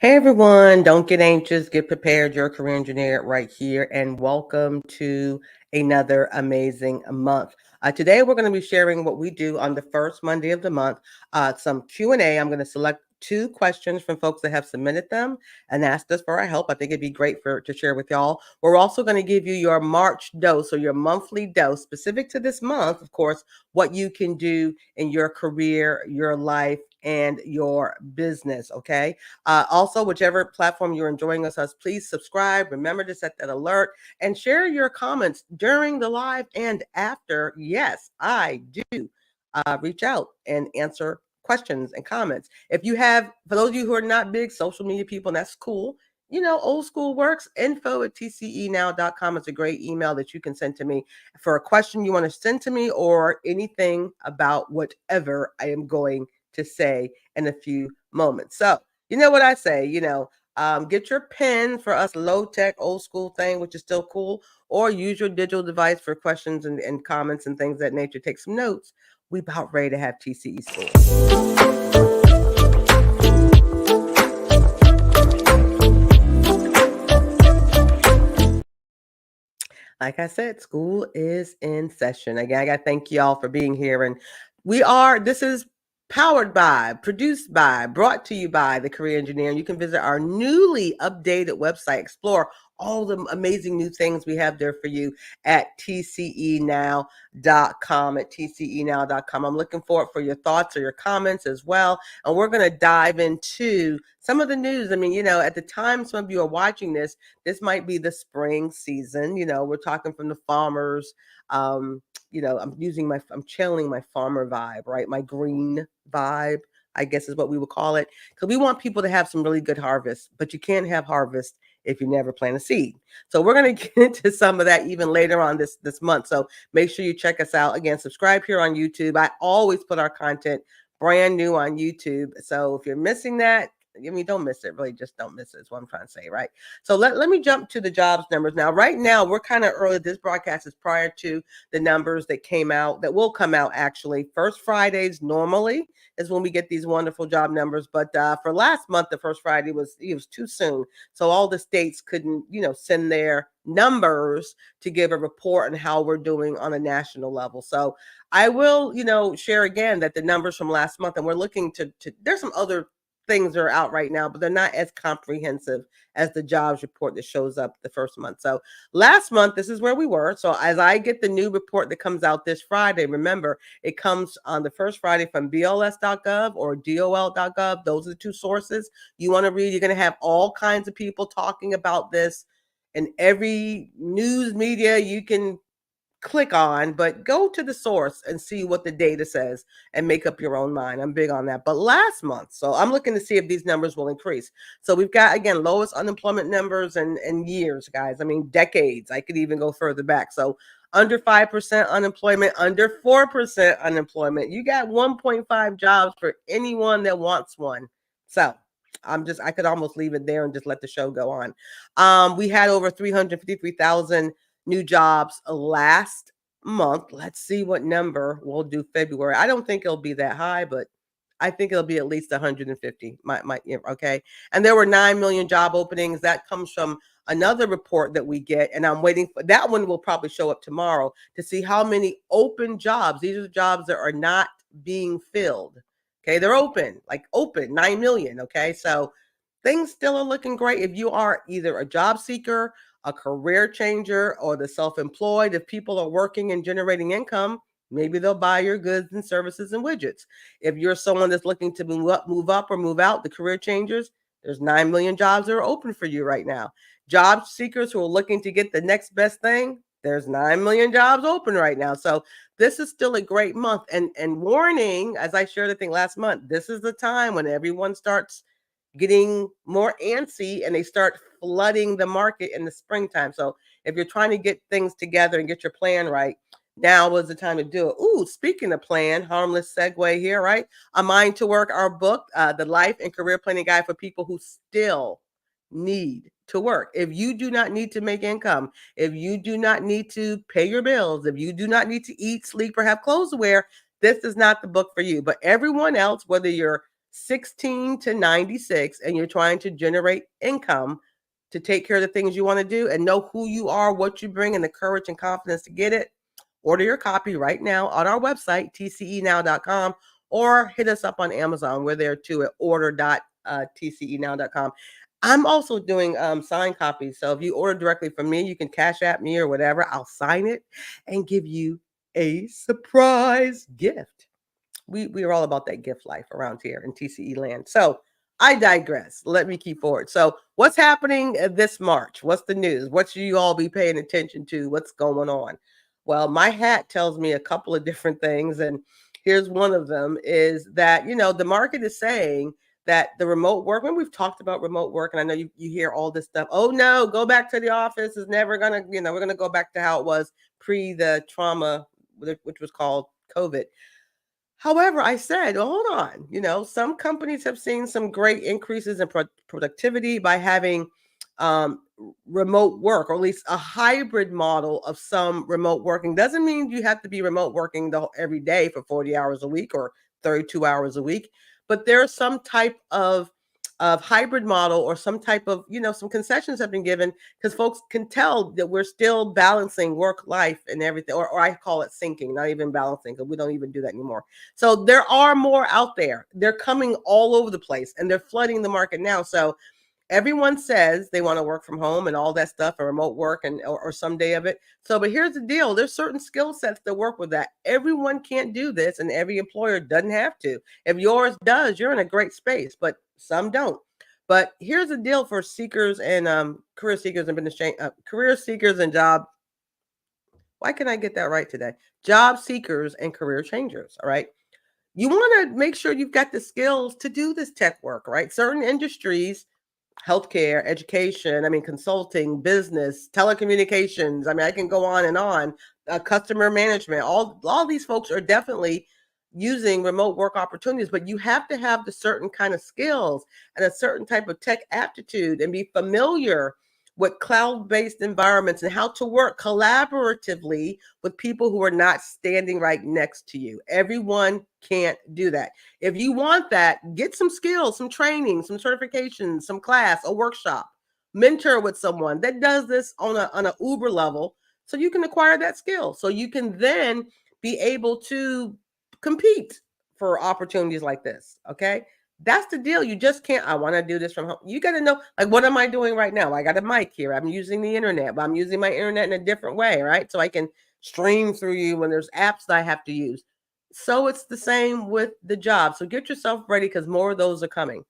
Hey everyone, don't get anxious, get prepared. You're a career engineer right here, and welcome to another amazing month. Today we're going to be sharing what we do on the first Monday of the month. Some Q&A. I'm going to select two questions from folks that have submitted them and asked us for our help. I think it'd be great to share with y'all. We're also going to give you your March dose or your monthly dose specific to this month, of course, what you can do in your career, your life, and your business. Okay. Also, whichever platform you're enjoying us, please subscribe. Remember to set that alert and share your comments during the live and after. Yes, I do reach out and answer questions and comments. If you have, for those of you who are not big social media people, and that's cool. Old school works. info@tcenow.com is a great email that you can send to me for a question you want to send to me or anything about whatever I am going to say in a few moments. So, you know what I say, get your pen for us low tech, old school thing, which is still cool, or use your digital device for questions and comments and things of that nature. Take some notes. We about ready to have TCE school. Like I said, school is in session. Again, I got to thank you all for being here. And this is powered by, produced by, brought to you by the Career Engineer. And you can visit our newly updated website, explore all the amazing new things we have there for you at tcenow.com, at tcenow.com. I'm looking forward for your thoughts or your comments as well. And we're going to dive into some of the news. I mean, at the time some of you are watching this might be the spring season. We're talking from the farmers. I'm channeling my farmer vibe, right? My green vibe, I guess is what we would call it. Because we want people to have some really good harvest, but you can't have harvest if you never plant a seed. So we're going to get into some of that even later on this month. So make sure you check us out. Again, subscribe here on YouTube. I always put our content brand new on YouTube. So if you're missing that, don't miss it. Really, just don't miss it. Is what I'm trying to say, right? So let me jump to the jobs numbers now. Right now, we're kind of early. This broadcast is prior to the numbers that came out, that will come out actually. First Fridays normally is when we get these wonderful job numbers. But for last month, the first Friday was too soon. So all the states couldn't, send their numbers to give a report on how we're doing on a national level. So I will, share again that the numbers from last month, and we're looking to there's some other things that are out right now, but they're not as comprehensive as the jobs report that shows up the first month. So last month, this is where we were. So as I get the new report that comes out this Friday, remember, it comes on the first Friday from bls.gov or dol.gov. Those are the two sources you want to read. You're going to have all kinds of people talking about this in every news media you can click on, but go to the source and see what the data says and make up your own mind. I'm big on that. But last month, so I'm looking to see if these numbers will increase. So we've got, again, lowest unemployment numbers in years, guys. I mean, decades. I could even go further back. So under 5% unemployment, under 4% unemployment. You got 1.5 jobs for anyone that wants one. So I could almost leave it there and just let the show go on. We had over 353,000 new jobs last month. Let's see what number we'll do February. I don't think it'll be that high, but I think it'll be at least 150. Okay. And there were 9 million job openings. That comes from another report that we get, and I'm waiting for that one. Will probably show up tomorrow to see how many open jobs. These are the jobs that are not being filled. Okay, they're open, 9 million. Okay, so things still are looking great. If you are either a job seeker, a career changer, or the self-employed, if people are working and generating income, maybe they'll buy your goods and services and widgets. If you're someone that's looking to move up or move out, the career changers, there's 9 million jobs that are open for you right now. Job seekers who are looking to get the next best thing, there's 9 million jobs open right now. So this is still a great month. And warning, as I shared, I think last month, this is the time when everyone starts getting more antsy and they start flooding the market in the springtime. So if you're trying to get things together and get your plan right, now was the time to do it. Ooh, speaking of plan, harmless segue here, right? A Mind to Work, our book, the life and career planning guide for people who still need to work. If you do not need to make income, if you do not need to pay your bills, if you do not need to eat, sleep, or have clothes to wear, this is not the book for you. But everyone else, whether you're 16 to 96 and you're trying to generate income to take care of the things you want to do and know who you are, what you bring, and the courage and confidence to get it, order your copy right now on our website, tcenow.com, or hit us up on Amazon. We're there too at order.tcenow.com. I'm also doing signed copies. So if you order directly from me, you can cash at me or whatever. I'll sign it and give you a surprise gift. We are all about that gift life around here in TCE land. So I digress. Let me keep forward. So what's happening this March? What's the news? What should you all be paying attention to? What's going on? Well, my hat tells me a couple of different things. And here's one of them is that, the market is saying that the remote work, when we've talked about remote work, and I know you hear all this stuff, oh no, go back to the office is never going to, we're going to go back to how it was pre the trauma, which was called COVID. However, I said, hold on, some companies have seen some great increases in productivity by having remote work, or at least a hybrid model of some remote working. Doesn't mean you have to be remote working every day for 40 hours a week or 32 hours a week, but there's some type of hybrid model or some type of, some concessions have been given because folks can tell that we're still balancing work life and everything, or I call it syncing, not even balancing, because we don't even do that anymore. So there are more out there. They're coming all over the place and they're flooding the market now. So everyone says they want to work from home and all that stuff, or remote work or some day of it. So, but here's the deal. There's certain skill sets that work with that. Everyone can't do this and every employer doesn't have to. If yours does, you're in a great space, but some don't. But here's the deal for seekers and career seekers and career seekers and job. Why can I get that right today? Job seekers and career changers. All right. You want to make sure you've got the skills to do this tech work, right? Certain industries, healthcare, education, consulting, business, telecommunications. I can go on and on. Customer management. All these folks are definitely using remote work opportunities, but you have to have the certain kind of skills and a certain type of tech aptitude and be familiar with cloud-based environments and how to work collaboratively with people who are not standing right next to you. Everyone can't do that. If you want that, get some skills, some training, some certifications, some class, a workshop, mentor with someone that does this on a Uber level so you can acquire that skill. So you can then be able to compete for opportunities like this. Okay. That's the deal. You just can't, I want to do this from home. You got to know, like, what am I doing right now? I got a mic here. I'm using the internet, but I'm using my internet in a different way, right? So I can stream through you when there's apps that I have to use. So it's the same with the job. So get yourself ready because more of those are coming.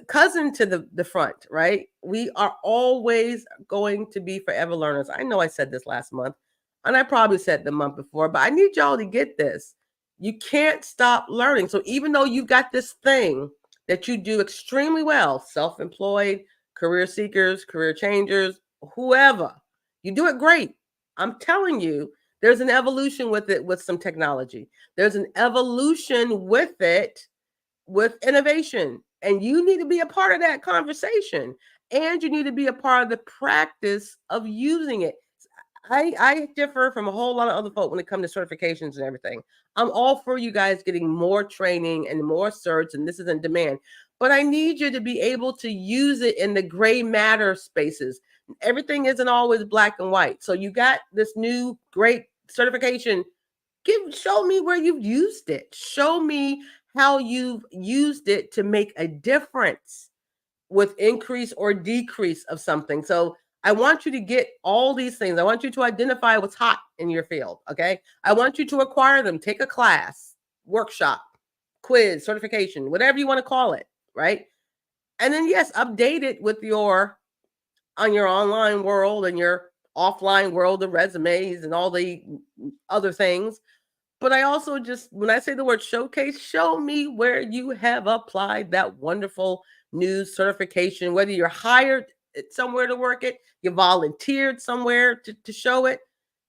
Cousin to the front, right? We are always going to be forever learners. I know I said this last month, and I probably said the month before, but I need y'all to get this. You can't stop learning. So even though you've got this thing that you do extremely well, self-employed, career seekers, career changers, whoever, you do it great. I'm telling you, there's an evolution with it, with some technology. There's an evolution with it, with innovation. And you need to be a part of that conversation. And you need to be a part of the practice of using it. I differ from a whole lot of other folk when it comes to certifications and everything. I'm all for you guys getting more training and more certs, and this is in demand. But I need you to be able to use it in the gray matter spaces. Everything isn't always black and white. So you got this new great certification. Show me where you've used it. Show me how you've used it to make a difference with increase or decrease of something. So I want you to get all these things. I want you to identify what's hot in your field. Okay. I want you to acquire them. Take a class, workshop, quiz, certification, whatever you want to call it. Right. And then, yes, update it with on your online world and your offline world of resumes and all the other things. But I also just, when I say the word showcase, show me where you have applied that wonderful new certification, whether you're hired somewhere to work it, you volunteered somewhere to show it.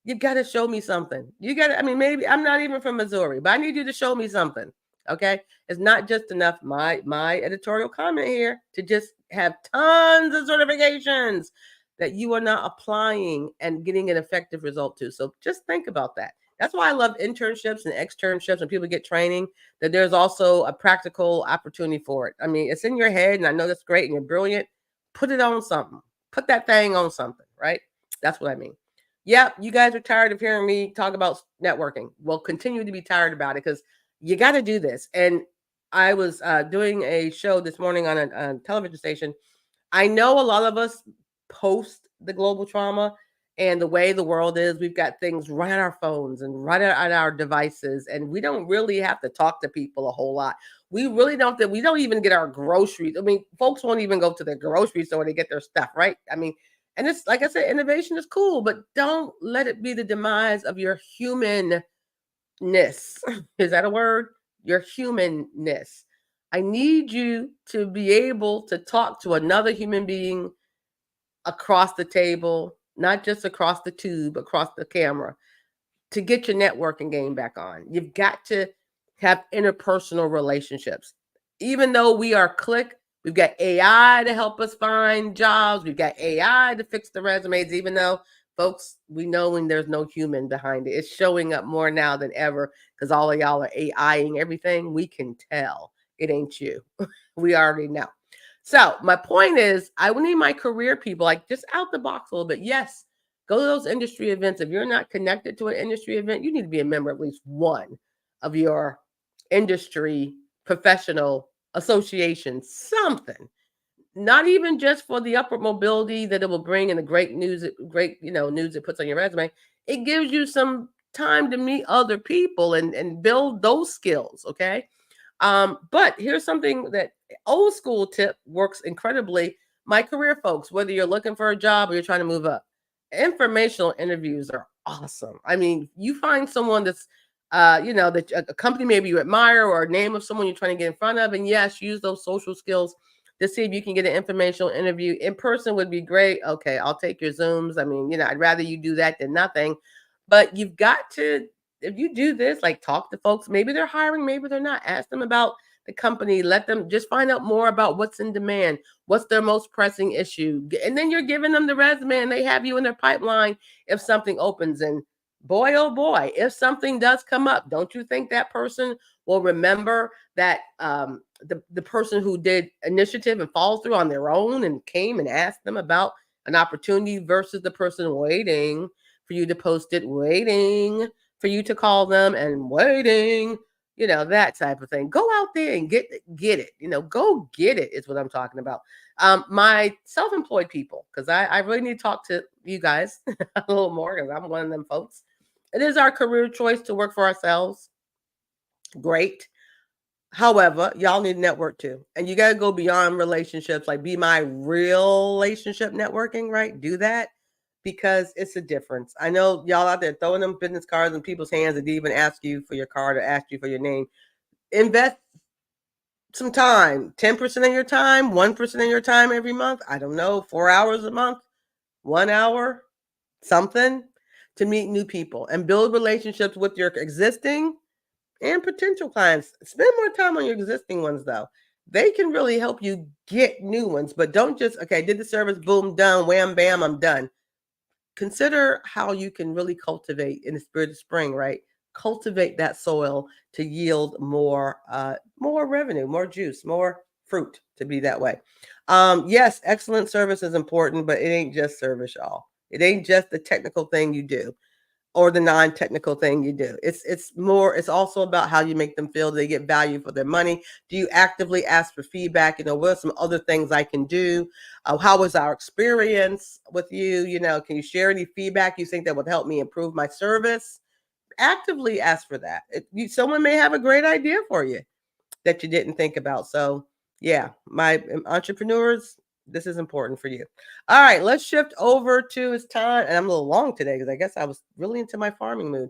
You got to show me something. You got to, maybe I'm not even from Missouri, but I need you to show me something. Okay. It's not just enough, my editorial comment here, to just have tons of certifications that you are not applying and getting an effective result to. So just think about that. That's why I love internships and externships when people get training, that there's also a practical opportunity for it. I mean, it's in your head, and I know that's great and you're brilliant. Put it on something. Put that thing on something, right? That's what I mean. Yep, you guys are tired of hearing me talk about networking. Well, continue to be tired about it because you got to do this. And I was doing a show this morning on a television station. I know a lot of us post the global trauma and the way the world is. We've got things right on our phones and right on our devices, and we don't really have to talk to people a whole lot. We really don't. We don't even get our groceries. I mean, folks won't even go to the grocery store to get their stuff, right? I mean, and it's like I said, innovation is cool, but don't let it be the demise of your humanness. Is that a word? Your humanness. I need you to be able to talk to another human being across the table, not just across the tube, across the camera, to get your networking game back on. You've got to have interpersonal relationships. Even though we are click, we've got AI to help us find jobs. We've got AI to fix the resumes, even though, folks, we know when there's no human behind it. It's showing up more now than ever because all of y'all are AIing everything. We can tell it ain't you. We already know. So my point is, I need my career people, like just out the box a little bit. Yes, go to those industry events. If you're not connected to an industry event, you need to be a member of at least one of your industry professional association, something. Not even just for the upward mobility that it will bring and the great news, news it puts on your resume. It gives you some time to meet other people and build those skills. Okay. But here's something that old school tip works incredibly. My career folks, whether you're looking for a job or you're trying to move up, informational interviews are awesome. I mean, you find someone that's, that a company maybe you admire or a name of someone you're trying to get in front of, and yes, use those social skills to see if you can get an informational interview. In person would be great. Okay, I'll take your Zooms. I mean, I'd rather you do that than nothing. But you've got to, if you do this, like talk to folks, maybe they're hiring, maybe they're not. Ask them about the company. Let them just find out more about what's in demand, what's their most pressing issue. And then you're giving them the resume and they have you in their pipeline if something opens. And boy, oh boy, if something does come up, don't you think that person will remember that the person who did initiative and follow through on their own and came and asked them about an opportunity versus the person waiting for you to post it, waiting for you to call them and waiting, that type of thing. Go out there and get it, go get it is what I'm talking about. My self-employed people, because I really need to talk to you guys a little more because I'm one of them folks. It is our career choice to work for ourselves. Great. However, y'all need network too. And you got to go beyond relationships, like be my relationship networking, right? Do that because it's a difference. I know y'all out there throwing them business cards in people's hands and even ask you for your card or ask you for your name. Invest some time, 10% of your time, 1% of your time every month. I don't know, 4 hours a month, 1 hour, something to meet new people and build relationships with your existing and potential clients. Spend more time on your existing ones though. They can really help you get new ones, but don't just, okay, did the service, boom, done, wham, bam, I'm done. Consider how you can really cultivate in the spirit of spring, right? Cultivate that soil to yield more revenue, more juice, more fruit to be that way. Yes, excellent service is important, but it ain't just service, y'all. It ain't just the technical thing you do or the non-technical thing you do. It's also about how you make them feel. Do they get value for their money? Do you actively ask for feedback? What are some other things I can do? How was our experience with you? Can you share any feedback you think that would help me improve my service? Actively ask for that. Someone may have a great idea for you that you didn't think about. So yeah, my entrepreneurs, this is important for you. All right, let's shift over to it's time. And I'm a little long today because I guess I was really into my farming mood.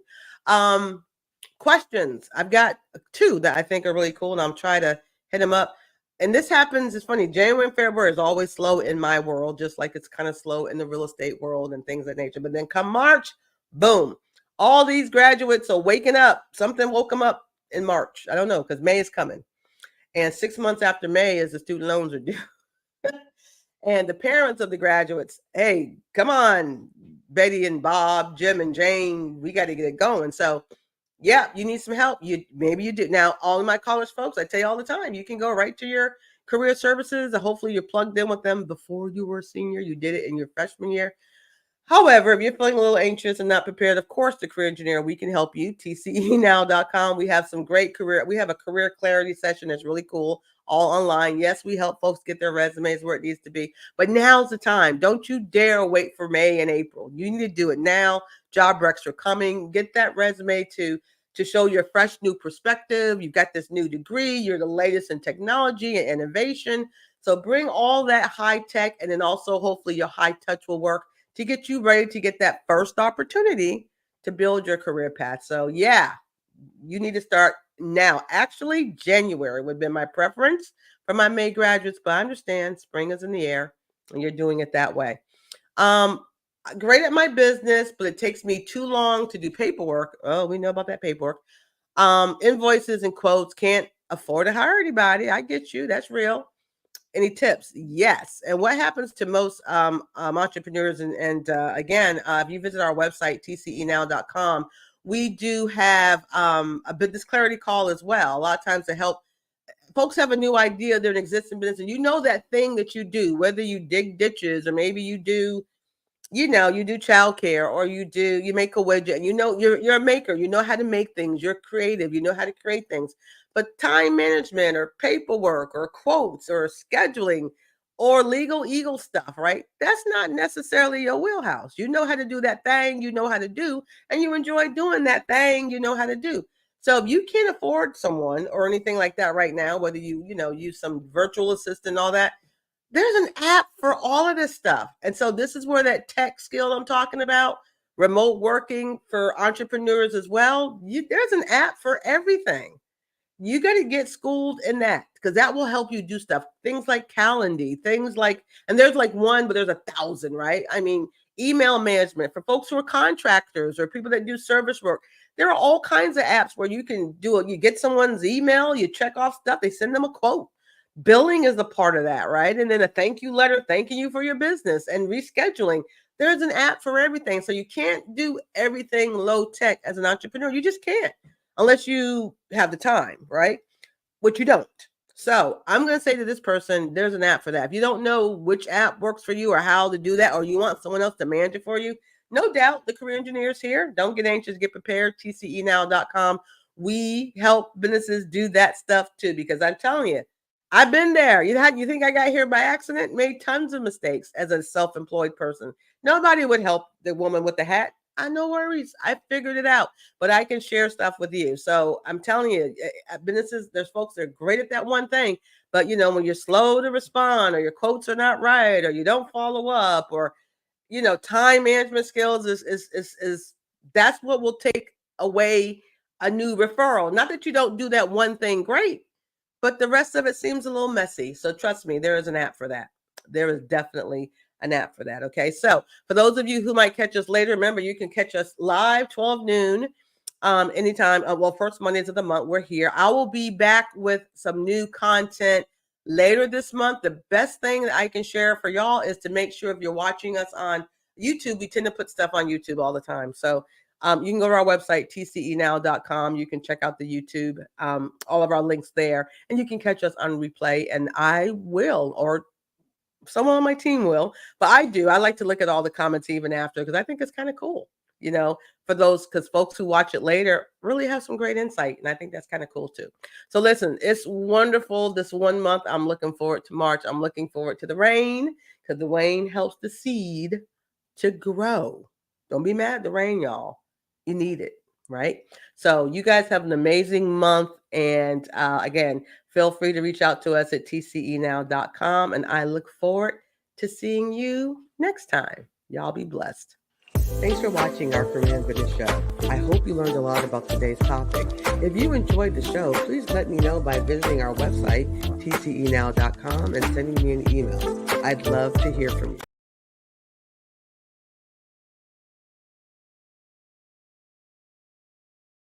Questions. I've got 2 that I think are really cool, and I'll try to hit them up. And this happens, it's funny, January and February is always slow in my world, just like it's kind of slow in the real estate world and things of that nature. But then come March, boom, all these graduates are waking up. Something woke them up in March. I don't know, because May is coming. And 6 months after May is the student loans are due. And the parents of the graduates, hey, come on, Betty and Bob, Jim and Jane, we got to get it going. So yeah, you need some help. Maybe you do. Now, all of my college folks, I tell you all the time, you can go right to your career services. Hopefully you're plugged in with them before you were a senior. You did it in your freshman year. However, if you're feeling a little anxious and not prepared, of course, the Career Engineer, we can help you. TCEnow.com. We have some great we have a career clarity session that's really cool, all online. Yes, we help folks get their resumes where it needs to be, but now's the time. Don't you dare wait for May and April. You need to do it now. Job recs are coming. Get that resume to show your fresh new perspective. You've got this new degree. You're the latest in technology and innovation. So bring all that high tech, and then also hopefully your high touch will work to get you ready to get that first opportunity to build your career path. So yeah, you need to start now. Actually, January would be my preference for my May graduates, but I understand spring is in the air and you're doing it that way. Great at my business, but it takes me too long to do paperwork. Oh, we know about that paperwork. Invoices and quotes, can't afford to hire anybody. I get you. That's real. Any tips? Yes. And what happens to most entrepreneurs, and again, if you visit our website, tcenow.com, we do have a business clarity call as well. A lot of times to help folks have a new idea, they're an existing business, and you know that thing that you do, whether you dig ditches or maybe you do, you do childcare, or you make a widget, and you're a maker, you know how to make things, you're creative, you know how to create things. But time management or paperwork or quotes or scheduling or legal eagle stuff, right? That's not necessarily your wheelhouse. You know how to do that thing you know how to do, and you enjoy doing that thing you know how to do. So if you can't afford someone or anything like that right now, whether you use some virtual assistant and all that, there's an app for all of this stuff. And so this is where that tech skill I'm talking about, remote working for entrepreneurs as well, there's an app for everything. You got to get schooled in that, because that will help you do stuff. Things like Calendly, things like, and there's like one, but there's 1,000, right? I mean, email management for folks who are contractors or people that do service work. There are all kinds of apps where you can do it. You get someone's email, you check off stuff, they send them a quote. Billing is a part of that, right? And then a thank you letter thanking you for your business, and rescheduling. There's an app for everything. So you can't do everything low tech as an entrepreneur. You just can't, unless you have the time, right? Which you don't. So I'm going to say to this person, there's an app for that. If you don't know which app works for you or how to do that, or you want someone else to manage it for you, no doubt the Career Engineers here. Don't get anxious, get prepared. TCEnow.com. We help businesses do that stuff too, because I'm telling you, I've been there. You think I got here by accident? Made tons of mistakes as a self-employed person. Nobody would help the woman with the hat. No worries. I figured it out, but I can share stuff with you. So I'm telling you, businesses, there's folks that are great at that one thing, but when you're slow to respond, or your quotes are not right, or you don't follow up, or, time management skills is that's what will take away a new referral. Not that you don't do that one thing great, but the rest of it seems a little messy. So trust me, there is an app for that. There is definitely an app for that. Okay. So for those of you who might catch us later, remember, you can catch us live 12 noon anytime. First Mondays of the month, we're here. I will be back with some new content later this month. The best thing that I can share for y'all is to make sure, if you're watching us on YouTube, we tend to put stuff on YouTube all the time. So you can go to our website, tcenow.com. You can check out the YouTube, all of our links there, and you can catch us on replay. And I will, or someone on my team will, but I like to look at all the comments even after, because I think it's kind of cool, for those, because folks who watch it later really have some great insight. And I think that's kind of cool too. So listen, it's wonderful. This 1 month, I'm looking forward to March. I'm looking forward to the rain, because the rain helps the seed to grow. Don't be mad at the rain, y'all. You need it, right? So you guys have an amazing month. And again, feel free to reach out to us at tcenow.com. And I look forward to seeing you next time. Y'all be blessed. Thanks for watching our Career and Business show. I hope you learned a lot about today's topic. If you enjoyed the show, please let me know by visiting our website, tcenow.com, and sending me an email. I'd love to hear from you.